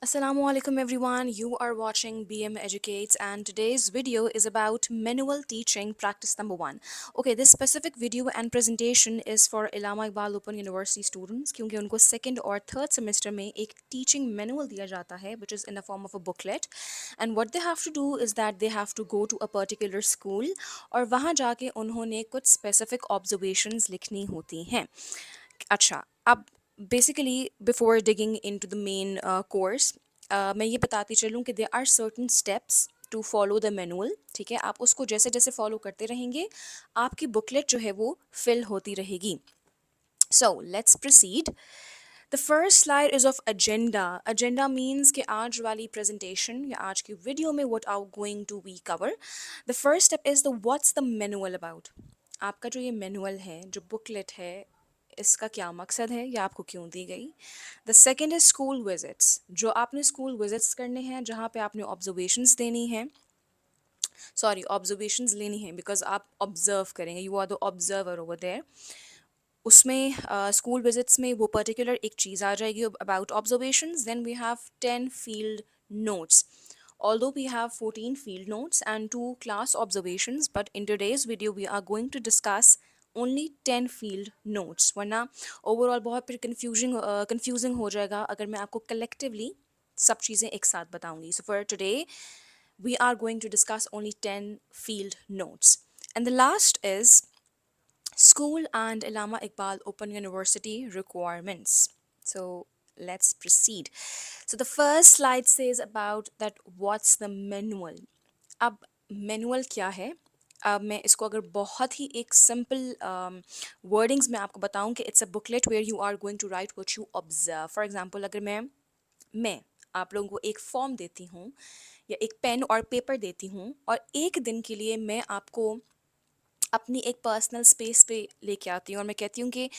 Assalamualaikum everyone, you are watching BM Educates and today's video is about manual teaching practice number 1. Okay, this specific video and presentation is for Allama Iqbal Open University students क्योंकि उनको second और third semester में एक teaching manual दिया जाता है which is in the form of a booklet and what they have to do is that they have to go to a particular school और वहाँ जाके उन्होंने कुछ specific observations लिखनी होती हैं. अच्छा अब basically before digging into the main course मैं ये बताती चलूँ कि there are certain steps to follow the manual. ठीक है, आप उसको जैसे जैसे फॉलो करते रहेंगे आपकी बुकलेट जो है वो फिल होती रहेगी. So let's proceed. The first slide is of agenda. Agenda means कि आज वाली प्रेजेंटेशन या आज की वीडियो में what are going to we cover. The first step is the what's the manual about. आपका जो ये मैनुअल है, जो बुकलेट है, इसका क्या मकसद है या आपको क्यों दी गई. The second is school visits. जो आपने स्कूल विजिट्स करने हैं जहाँ पे आपने ऑब्जर्वेशंस देनी है, सॉरी ऑब्जर्वेशंस लेनी है बिकॉज आप ऑब्जर्व करेंगे, you are the observer over there. उसमें स्कूल विजिट्स में वो पर्टिकुलर एक चीज़ आ जाएगी about observations. Then we have 10 field notes. Although we have 14 field notes and 2 class observations, but in today's video we are going to discuss only 10 field notes. वरना overall बहुत फिर confusing हो जाएगा अगर मैं आपको collectively सब चीज़ें एक साथ बताऊंगी. So for today we are going to discuss only 10 field notes. And the last is School and Allama Iqbal Open University requirements. So let's proceed. So the first slide says about that what's the manual. अब manual क्या है? अब मैं इसको अगर बहुत ही एक simple wordings में आपको बताऊं कि it's a booklet where you are going to write what you observe. For example अगर मैं आप लोगों को एक फॉर्म देती हूँ या एक पेन और पेपर देती हूँ और एक दिन के लिए मैं आपको अपनी एक पर्सनल स्पेस पे लेके आती हूँ और मैं कहती हूँ कि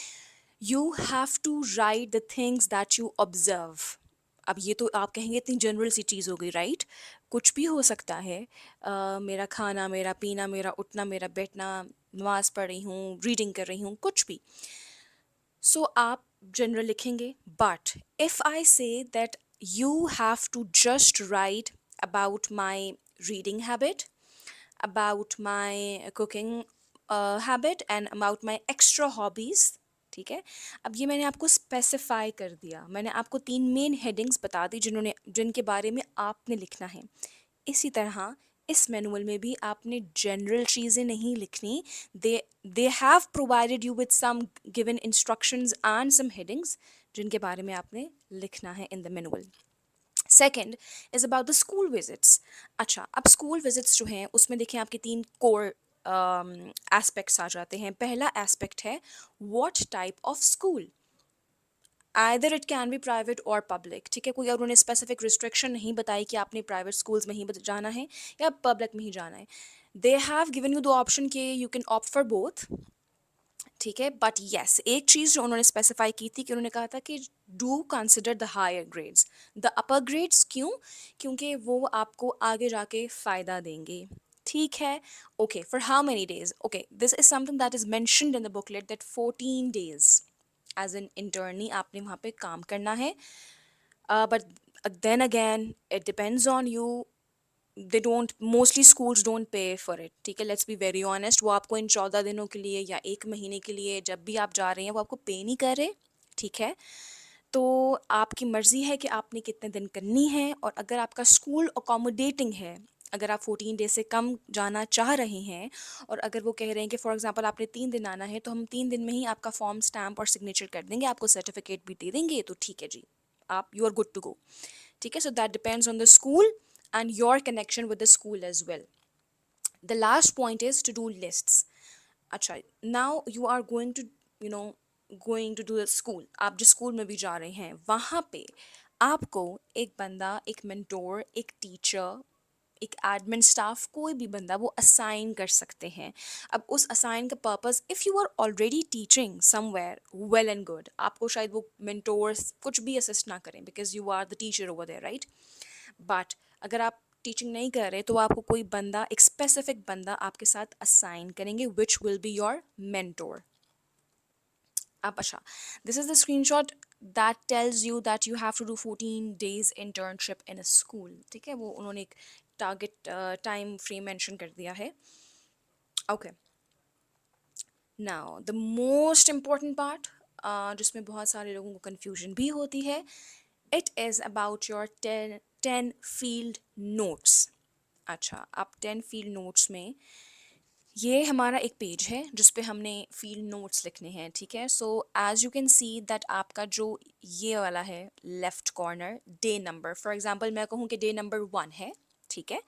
you have to write the things that observe observe. अब ये तो आप कहेंगे इतनी जनरल सी चीज़ हो गई, राइट? कुछ भी हो सकता है. मेरा खाना, मेरा पीना, मेरा उठना, मेरा बैठना, नमाज पढ़ रही हूँ, रीडिंग कर रही हूँ, कुछ भी. सो आप जनरल लिखेंगे. But if I say that you have to just write about my reading habit, about my cooking habit and about my extra hobbies. ठीक है, अब ये मैंने आपको स्पेसिफाई कर दिया, मैंने आपको 3 मेन हेडिंग्स बता दी जिनके बारे में आपने लिखना है. इसी तरह इस मैनुअल में भी आपने जनरल चीज़ें नहीं लिखनी. They have provided you with some given instructions and some headings जिनके बारे में आपने लिखना है in the manual. Second is about the school visits. अच्छा, अब स्कूल विजिट्स जो हैं उसमें देखिए आपके 3 कोर एस्पेक्ट्स आ जाते हैं. पहला एस्पेक्ट है what type of school. Either it can be private और पब्लिक. ठीक है, कोई और उन्होंने स्पेसिफिक रिस्ट्रिक्शन नहीं बताई कि आपने प्राइवेट स्कूल्स में ही जाना है या पब्लिक में ही जाना है. They have given you the option के you can opt for both. ठीक है, बट येस एक चीज़ जो उन्होंने स्पेसिफाई की थी कि उन्होंने कहा था कि do consider the higher grades, the upper grades. क्यों? क्योंकि वो आपको आगे जाके फ़ायदा देंगे. ठीक है, okay. For how many days? Okay, this is something that is mentioned in the booklet that 14 days as an internee आपने वहाँ पे काम करना है. But then again it depends on you. They don't, mostly schools don't pay for it. ठीक है, let's be very honest. वो आपको इन 14 दिनों के लिए या 1 महीने के लिए जब भी आप जा रहे हैं वो आपको पे नहीं कर रहे. ठीक है, तो आपकी मर्ज़ी है कि आपने कितने दिन करनी है. और अगर आपका स्कूल अकोमोडेटिंग है, अगर आप 14 डेज से कम जाना चाह रहे हैं और अगर वो कह रहे हैं कि फॉर एग्जांपल आपने 3 दिन आना है तो हम 3 दिन में ही आपका फॉर्म स्टैम्प और सिग्नेचर कर देंगे, आपको सर्टिफिकेट भी दे देंगे, तो ठीक है जी, आप you are good to go. ठीक है, so that depends on the school and your connection with the school as well. The last point is to do lists. अच्छा, now you are going to, you know, going to do the school. आप जिस school में भी जा रहे हैं वहाँ पे आपको एक बंदा, एक मेंटोर, एक टीचर, एक एडमिन स्टाफ, कोई भी बंदा वो असाइन कर सकते हैं. अब उस असाइन का purpose, if you are already teaching somewhere, well and good. आपको शायद वो मेंटोर्स कुछ भी असिस्ट ना करें because you are the teacher over there, right? But अगर आप टीचिंग नहीं कर रहे तो आपको कोई बंदा, एक स्पेसिफिक बंदा आपके साथ असाइन करेंगे which will be your mentor. अब अच्छा, this is the screenshot that tells you that you have to do 14 days internship in a school. ठीक है, वो उन्होंने एक टारगेट टाइम फ्रेम मेंशन कर दिया है. Okay, now the most important part, जिसमें बहुत सारे लोगों को confusion भी होती है, it is about your 10 field notes. अच्छा, अब 10 field notes में ये हमारा एक पेज है जिस पे हमने फील्ड नोट्स लिखने हैं. ठीक है, so as you can see that आपका जो ये वाला है left corner, day number, for example मैं कहूँ कि डे नंबर 1 है. ठीक है,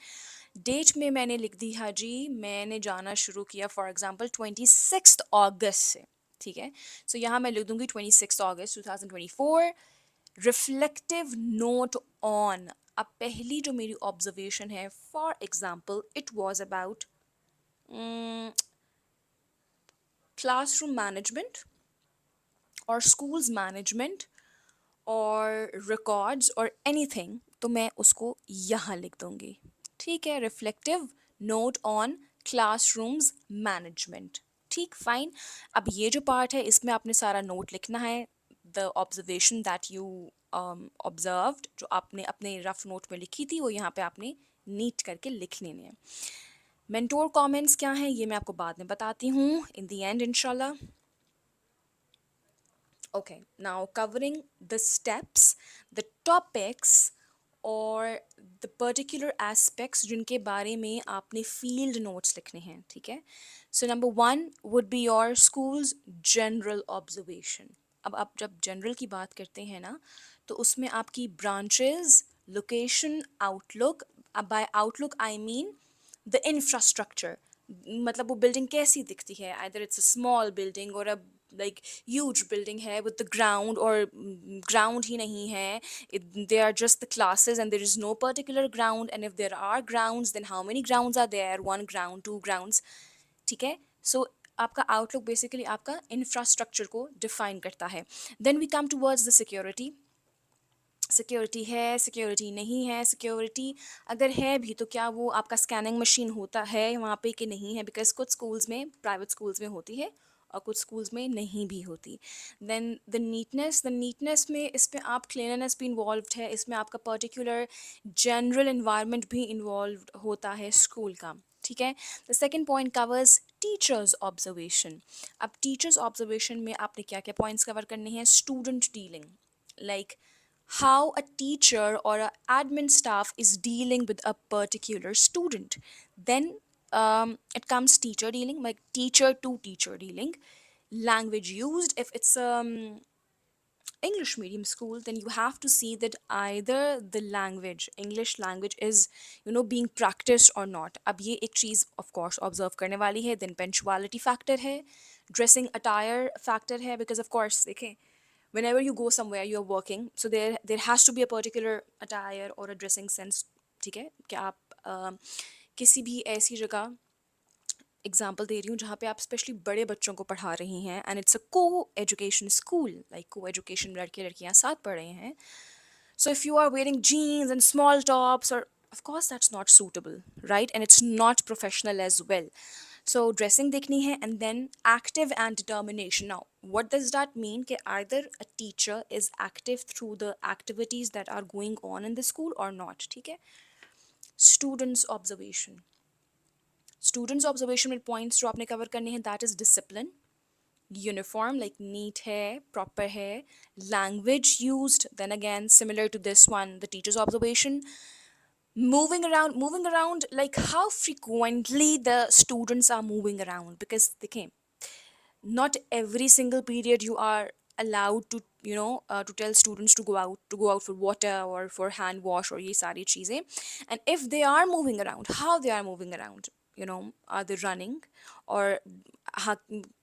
डेट में मैंने लिख दी, हाँ जी, मैंने जाना शुरू किया फॉर एग्जांपल 26 अगस्त से. ठीक है, सो यहाँ मैं लिख दूंगी 26 अगस्त 2024. Reflective note on. अब पहली जो मेरी ऑब्जर्वेशन है, for example it was about classroom management और schools management और records और anything, तो मैं उसको यहाँ लिख दूंगी. ठीक है, reflective note on classrooms management. ठीक, फाइन. अब ये जो पार्ट है इसमें आपने सारा नोट लिखना है. the observation that you observed, जो आपने अपने रफ नोट में लिखी थी, वो यहाँ पे आपने नीट करके लिख लेने हैं. मेंटोर कमेंट्स क्या हैं ये मैं आपको बाद में बताती हूँ, इन द एंड इंशाल्लाह. Okay, now covering the steps, the topics और the particular aspects जिनके बारे में आपने field notes लिखने हैं. ठीक है, so number 1 would be your school's general observation. अब आप जब general की बात करते हैं ना, तो उसमें आपकी branches, location, outlook. अब by outlook I mean the infrastructure. मतलब वो बिल्डिंग कैसी दिखती है, either it's a small building or a like huge building है with the ground, और ground ही नहीं है, they are just the classes and there is no particular ground, and if there are grounds then how many grounds are there, 1 ground, 2 grounds. ठीक है, so आपका outlook basically आपका infrastructure को define करता है. Then we come towards the security. Security है, security नहीं है. सिक्योरिटी अगर है भी तो क्या वो आपका स्कैनिंग मशीन होता है वहाँ पे कि नहीं है, बिकॉज कुछ स्कूल्स में, प्राइवेट स्कूल्स में होती है और कुछ स्कूल्स में नहीं भी होती. देन द नीटनेस में इसमें आप क्लीननेस भी इन्वॉल्व है, इसमें आपका पर्टिकुलर जनरल इन्वायरमेंट भी इन्वॉल्व होता है स्कूल का. ठीक है, the second point covers teachers observation. अब टीचर्स ऑब्जर्वेशन में आपने क्या क्या पॉइंट्स कवर करने हैं? Student dealing, like how a teacher or a admin staff is dealing with a particular student. Then it comes teacher dealing, like teacher to teacher dealing. Language used, if it's English medium school, then you have to see that either the language, English language, is being practiced or not. अब ये एक चीज़ of course observe करने वाली है. Then punctuality factor है, dressing attire factor है, because of course देखें, whenever you go somewhere you are working, so there has to be a particular attire or a dressing sense. ठीक है, कि आप किसी भी ऐसी जगह, एग्जाम्पल दे रही हूँ जहाँ पे आप स्पेशली बड़े बच्चों को पढ़ा रही हैं, एंड इट्स अ को एजुकेशन स्कूल, लाइक को एजुकेशन, लड़के लड़कियाँ साथ पढ़ रहे हैं. So if you are wearing jeans and small tops, or of course that's not suitable, right? And it's not professional as well. So dressing देखनी है, and then active and determination. Now, what does that mean? कि either a teacher is active through the activities that are going on in the school or not. ठीक है? Students observation. Students observation में points जो आपने cover करने हैं, that is discipline. Uniform, like neat है, proper है. Language used, then again similar to this one, the teacher's observation. Moving around, like how frequently the students are moving around, because they came, not every single period you are allowed to to tell students to go out for water or for hand wash or ये सारी चीज़ें. And if they are moving around, how they are moving around, are they running, और हाँ,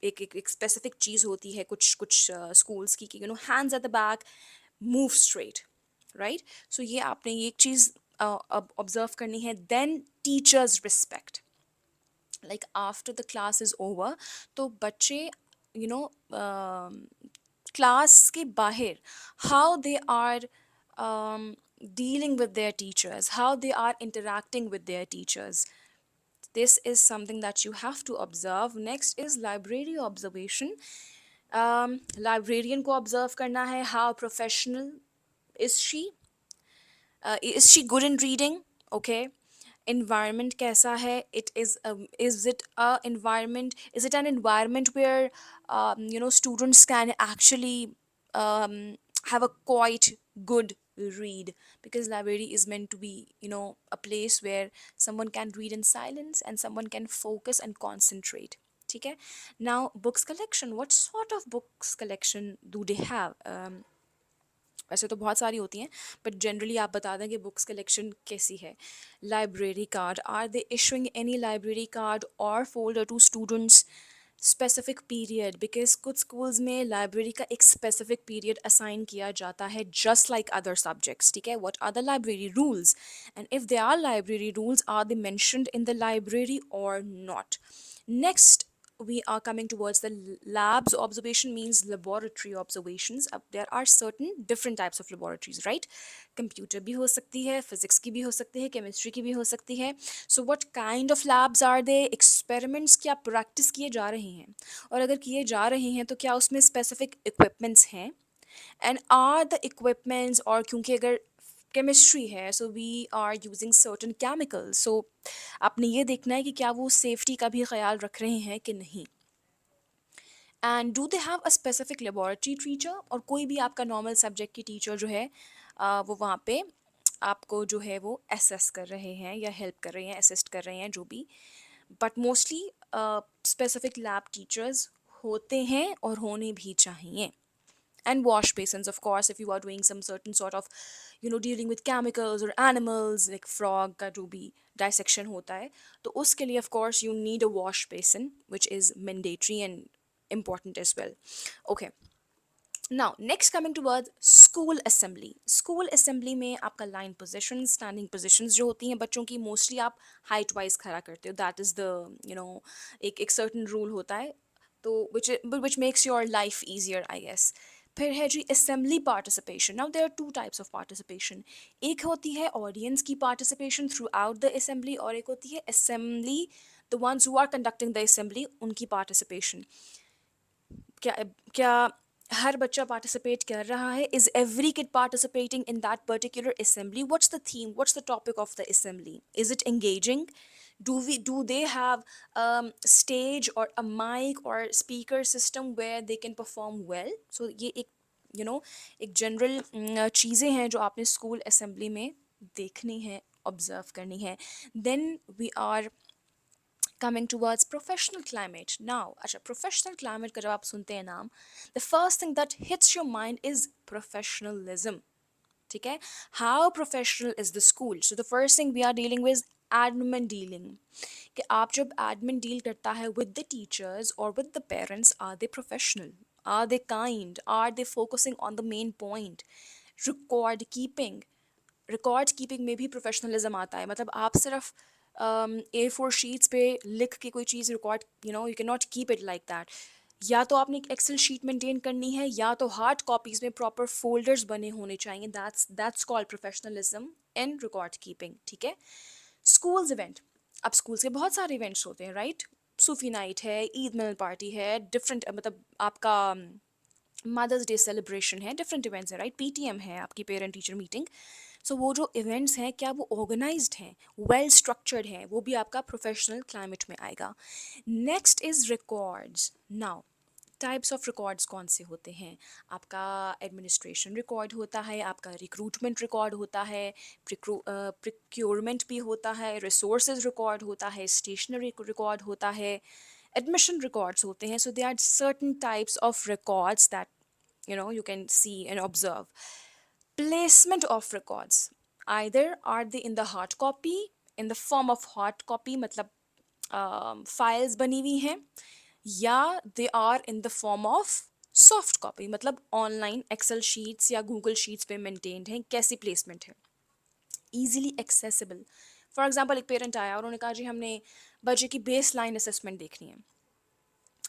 एक specific चीज़ होती है कुछ schools की कि hands at the back, move straight, right? So ये आपने ये एक चीज़ अब ऑब्जर्व करनी है. Then teachers respect, like after the class is over, तो बच्चे क्लास के बाहर, how they are dealing with their teachers, how they are interacting with their teachers. This is something that you have to observe. Next is library observation. Librarian को observe करना है, how professional is she good in reading, okay. Environment कैसा है, is it an environment where students can actually um, have a quite good read, because library is meant to be a place where someone can read in silence and someone can focus and concentrate. ठीक है. Now books collection, what sort of books collection do they have? वैसे तो बहुत सारी होती हैं, but generally आप बता दें कि बुक्स कलेक्शन कैसी है. Library card, are they issuing any library card और folder to students specific period, because कुछ स्कूल्स में लाइब्रेरी का एक स्पेसिफिक पीरियड असाइन किया जाता है जस्ट लाइक अदर सब्जेक्ट्स. ठीक है. What are the library rules, and if they are library rules, are they mentioned in the library और not. Next, we are coming towards the labs. Observation means laboratory observations. अब there are certain different types of laboratories, right? Computer भी हो सकती है, physics की भी हो सकती है, chemistry की भी हो सकती है. So what kind of labs are they? Experiments क्या practice किए जा रहे हैं, और अगर किए जा रहे हैं तो क्या उसमें specific equipments हैं, and are the equipments, और क्योंकि अगर केमिस्ट्री है so we are using certain chemicals, so आपने ये देखना है कि क्या वो सेफ्टी का भी ख्याल रख रहे हैं कि नहीं. And do they have a specific laboratory teacher, और कोई भी आपका नॉर्मल सब्जेक्ट की टीचर जो है वो वहाँ पे आपको जो है वो असेस कर रहे हैं या हेल्प कर रहे हैं, असिस्ट कर रहे हैं, जो भी. But mostly specific lab teachers होते हैं और होने भी चाहिए. And wash basins, of course, if you are doing some certain sort of dealing with chemicals or animals, like frog का जो भी dissection होता है, तो उसके लिए of course you need a wash basin, which is mandatory and important as well. Okay. Now next, coming towards school assembly. School assembly में आपका line positions, standing positions जो होती हैं बच्चों की, mostly आप height wise खड़ा करते हो. That is the एक certain rule होता है, तो which makes your life easier, I guess. फिर है जी assembly participation. Now there are two types of participation. एक होती है audience की participation throughout the assembly, और एक होती है assembly, the ones who are conducting the assembly, उनकी participation. क्या क्या हर बच्चा पार्टिसिपेट कर रहा है? Is every kid participating in that particular assembly? What's the theme, what's the topic of the assembly? Is it engaging? Do they have stage or a mic or speaker system where they can perform well? So ये एक एक general चीज़ें हैं जो आपने school assembly में देखनी है, ऑब्जर्व करनी है. Then we are coming towards professional climate. Now, अच्छा, professional climate का जब आप सुनते हैं नाम, the first thing that hits your mind is professionalism. ठीक है. How professional is the school? So the first thing we are dealing with admin dealing. कि आप जब admin deal करता है with the teachers or with the parents, are they professional? Are they kind? Are they focusing on the main point? Record keeping. Record keeping में भी professionalism आता है. मतलब आप सिर्फ A4 शीट्स पे लिख के कोई चीज़ record you can not keep it like that. या तो आपने एक एक्सेल शीट मेंटेन करनी है, या तो हार्ड कॉपीज़ में प्रॉपर फोल्डर्स बने होने चाहिए. That's called professionalism in record keeping. ठीक है. Schools event. अब स्कूल्स के बहुत सारे इवेंट्स होते हैं, राइट? सूफी नाइट है, ईद मिलन पार्टी है, डिफरेंट मतलब आपका मदर्स डे सेलिब्रेशन है, डिफरेंट इवेंट्स है, राइट? PTM है, आपकी पेरेंट टीचर मीटिंग. सो वो जो इवेंट्स हैं, क्या वो ऑर्गेनाइज्ड हैं, वेल स्ट्रक्चर्ड हैं? वो भी आपका प्रोफेशनल क्लाइमेट में आएगा. Next is records. Now types of records कौन से होते हैं? आपका एडमिनिस्ट्रेशन रिकॉर्ड होता है, आपका रिक्रूटमेंट रिकॉर्ड होता है, प्रिक्योरमेंट भी होता है, रिसोर्सेज रिकॉर्ड होता है, स्टेशनरी रिकॉर्ड होता है, एडमिशन रिकॉर्ड्स होते हैं. So they are certain types of records that you can see and observe. Placement of records, either are they in the hard copy, in the form of hard copy मतलब files बनी हुई हैं, या they are in the form of soft copy मतलब online Excel sheets या Google sheets पे maintained हैं. कैसी प्लेसमेंट है? Easily accessible. फॉर एग्जांपल, एक पेरेंट आया और उन्होंने कहा जी हमने बच्चे की बेस लाइन असेसमेंट देखनी है.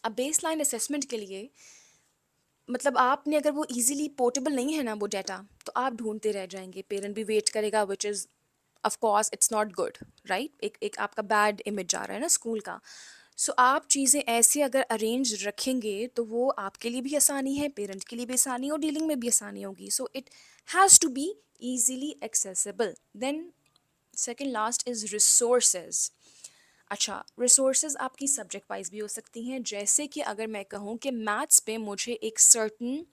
अब बेस लाइन असेसमेंट के लिए मतलब आपने अगर वो इजीली पोर्टेबल नहीं है ना वो डाटा, तो आप ढूंढते रह जाएंगे, पेरेंट भी वेट करेगा, which is of course it's not good, right? एक एक आपका बैड इमेज जा रहा है ना स्कूल का. सो आप चीज़ें ऐसे अगर अरेंज रखेंगे तो वो आपके लिए भी आसानी है, पेरेंट के लिए भी आसानी और डीलिंग में भी आसानी होगी। So it has to be easily accessible. Then second last is resources. अच्छा, रिसोर्सेज आपकी सब्जेक्ट वाइज भी हो सकती हैं। जैसे कि अगर मैं कहूँ कि मैथ्स पे मुझे एक सर्टन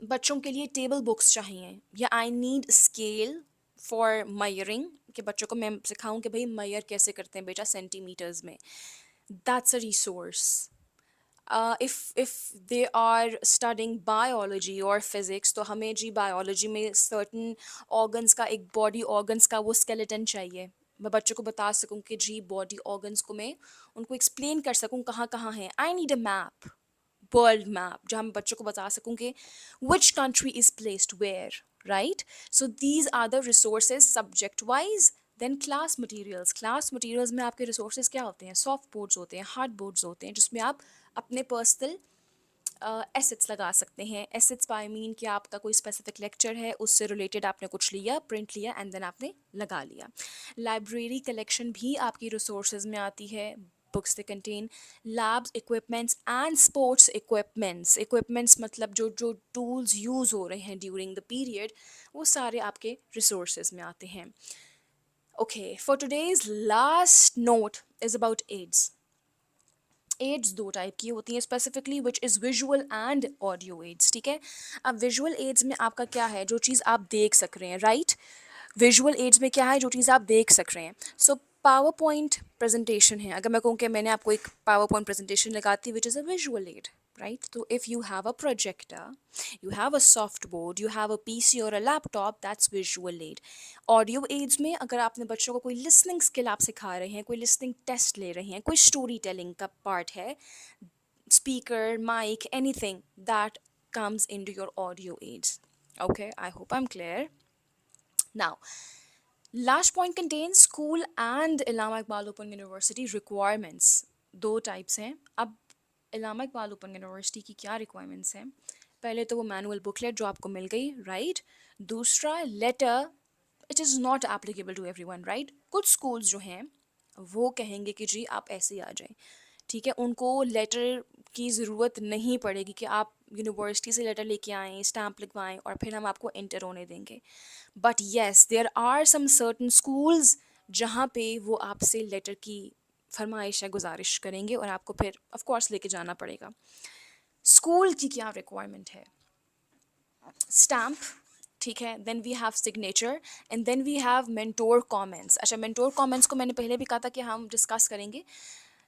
बच्चों के लिए टेबल बुक्स चाहिए, या आई नीड स्केल फॉर मयरिंग, कि बच्चों को मैं सिखाऊं कि भाई मयर कैसे करते हैं बेटा सेंटीमीटर्स में, that's a resource. if they are studying biology or physics, तो हमें जी बायोलॉजी में certain organs का, एक body organs का वो skeleton चाहिए। मैं बच्चों को बता सकूं कि जी body organs को मैं उनको explain कर सकूं कहाँ कहाँ हैं। I need a map, world map, जहाँ मैं बच्चों को बता सकूं कि which country is placed where, right? So these are the resources subject wise. Then class materials में आपके रिसोर्सेज क्या होते हैं? सॉफ्ट बोर्ड्स होते हैं, हार्ड बोर्ड्स होते हैं, जिसमें आप अपने पर्सनल एसेट्स लगा सकते हैं। एसेट्स बाय मीन कि आपका कोई स्पेसिफिक लेक्चर है, उससे रिलेटेड आपने कुछ लिया, प्रिंट लिया एंड देन आपने लगा लिया। लाइब्रेरी कलेक्शन भी आपकी रिसोर्सेज में आती है। Books they contain labs equipments and sports equipments मतलब जो जो टूल्स यूज़ हो रहे हैं ड्यूरिंग द पीरियड, वो सारे आपके रिसोर्सेज में आते हैं। Okay, for today's last note is about aids. Aids दो टाइप की होती हैं specifically, which is visual and audio aids. ठीक है, अब विजुअल एड्स में आपका क्या है? जो चीज़ आप देख सक रहे हैं, राइट? विजुअल एड्स में क्या है? जो चीज़ आप देख सक रहे हैं। सो पावर पॉइंट प्रेजेंटेशन है, अगर मैं कहूँ कि मैंने आपको एक पावर पॉइंट प्रेजेंटेशन लगाती which is a visual add, right? So if you have a projector, you have a soft board, you have a PC or a laptop, that's visual aid. Audio aids में अगर आपने बच्चों को कोई listening skill आप सिखा रहे हैं, कोई listening test ले रहे हैं, कोई story telling का part है, speaker, mic, anything that comes into your audio aids. Okay, I hope I'm clear. Now, last point contains school and Allama Iqbal Open University requirements. दो टाइप्स हैं। अब इलामा Iqbal open university की क्या requirements हैं? पहले तो वो मैनुअल बुकलेट जो आपको मिल गई, राइट? दूसरा letter, it is not applicable to everyone, right? कुछ स्कूल्स जो हैं वो कहेंगे कि जी आप ऐसे ही आ जाएं, ठीक है, उनको लेटर की ज़रूरत नहीं पड़ेगी कि आप यूनिवर्सिटी से लेटर लेके आएँ, स्टैम्प लिखवाएं और फिर हम आपको एंटर होने देंगे। But yes, there are some certain schools जहाँ पे वो आपसे लेटर की फरमाइश है, गुजारिश करेंगे और आपको फिर ऑफ कोर्स लेके जाना पड़ेगा। स्कूल की क्या रिक्वायरमेंट है? स्टैम्प, ठीक है, then we have signature and then we have mentor comments. अच्छा, मेंटोर कमेंट्स को मैंने पहले भी कहा था कि हम डिस्कस करेंगे।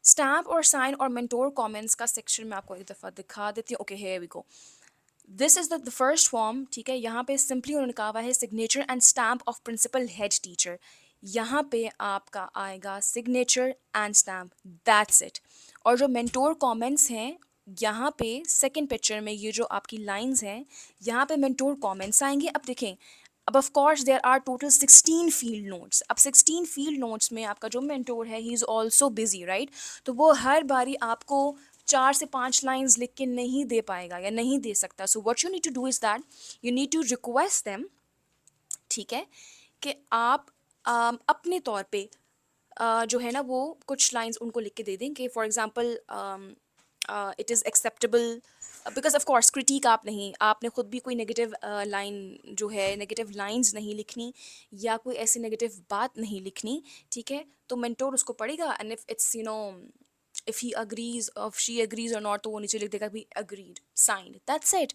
स्टैम्प और साइन और मेंटोर कमेंट्स का सेक्शन मैं आपको एक दफ़ा दिखा देती हूँ। Okay, here we go. This is the first form, ठीक है। यहाँ पे सिंपली उन्होंने कहा हुआ है signature and stamp of principal head teacher. यहाँ पे आपका आएगा signature and stamp, that's it. और जो मेंटोर कमेंट्स हैं, यहाँ पे सेकंड पिक्चर में ये जो आपकी लाइंस हैं, यहाँ पे मेंटोर कमेंट्स आएंगे। अब देखें, अब of course there are total 16 field notes. अब 16 फील्ड नोट्स में आपका जो मेंटोर है he is also busy, right? तो वो हर बारी आपको 4 से 5 लाइंस लिख के नहीं दे पाएगा या नहीं दे सकता। So what you need to do is that you need to request them, ठीक है, कि आप अपने तौर पे जो है ना वो कुछ लाइंस उनको लिख के दे दें कि for example it is acceptable, because of course critic आप नहीं, आपने खुद भी कोई नेगेटिव लाइन जो है, नेगेटिव लाइंस नहीं लिखनी या कोई ऐसी नेगेटिव बात नहीं लिखनी, ठीक है? तो मेंटोर उसको पढ़ेगा and if it's if he agrees or if she agrees or not, तो वो नीचे लिख देगा भी agreed, signed, that's it।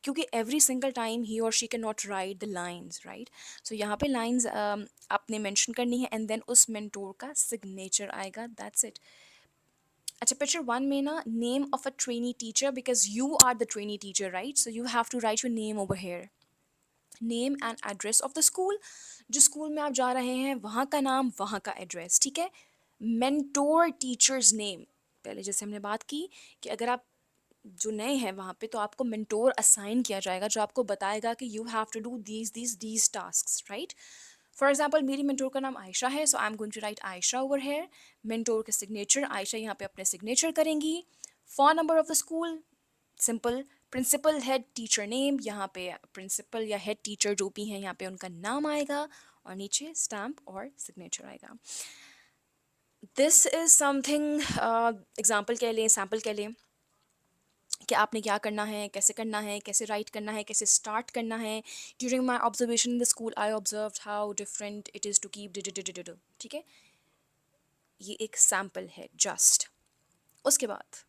क्योंकि every single time he or she cannot write the lines, right? So यहाँ पे lines आपने mention करनी है and then उस mentor का signature आएगा, that's it। अच्छा, picture 1 में ना name of a trainee teacher, because you are the trainee teacher, right? So you have to write your name over here, name and address of the school। जिस school में आप जा रहे हैं वहाँ का नाम, वहाँ का एड्रेस, ठीक है। मेंटोर टीचर्स नेम, पहले जैसे हमने बात की कि अगर आप जो नए हैं वहाँ पे तो आपको मेंटोर असाइन किया जाएगा जो आपको बताएगा कि you have to do these tasks, right? For example मेरी मेंटोर का नाम आयशा है, so I am going to write Ayesha over here. Mentor के सिग्नेचर, आयशा यहाँ पे अपने सिग्नेचर करेंगी। Phone number of the school, simple. Principal head teacher name, यहाँ पे प्रिंसिपल या हेड टीचर जो भी हैं यहाँ पे उनका नाम आएगा और नीचे स्टैम्प और सिग्नेचर आएगा। दिस इज समथिंग, एग्जाम्पल कह लें, सैम्पल कह लें कि आपने क्या करना है, कैसे राइट करना है, कैसे स्टार्ट करना है. During my observation in the school I observe how different it is to keep did. ठीक है, ये एक सैम्पल है जस्ट. उसके बाद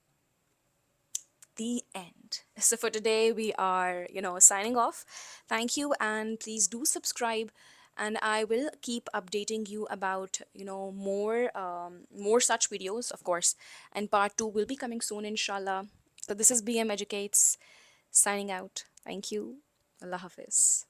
the end. So for today, we are, signing off. Thank you, and please do subscribe. And I will keep updating you about, more such videos, of course. And part two will be coming soon, inshallah. So this is BM Educates signing out. Thank you. Allah Hafiz.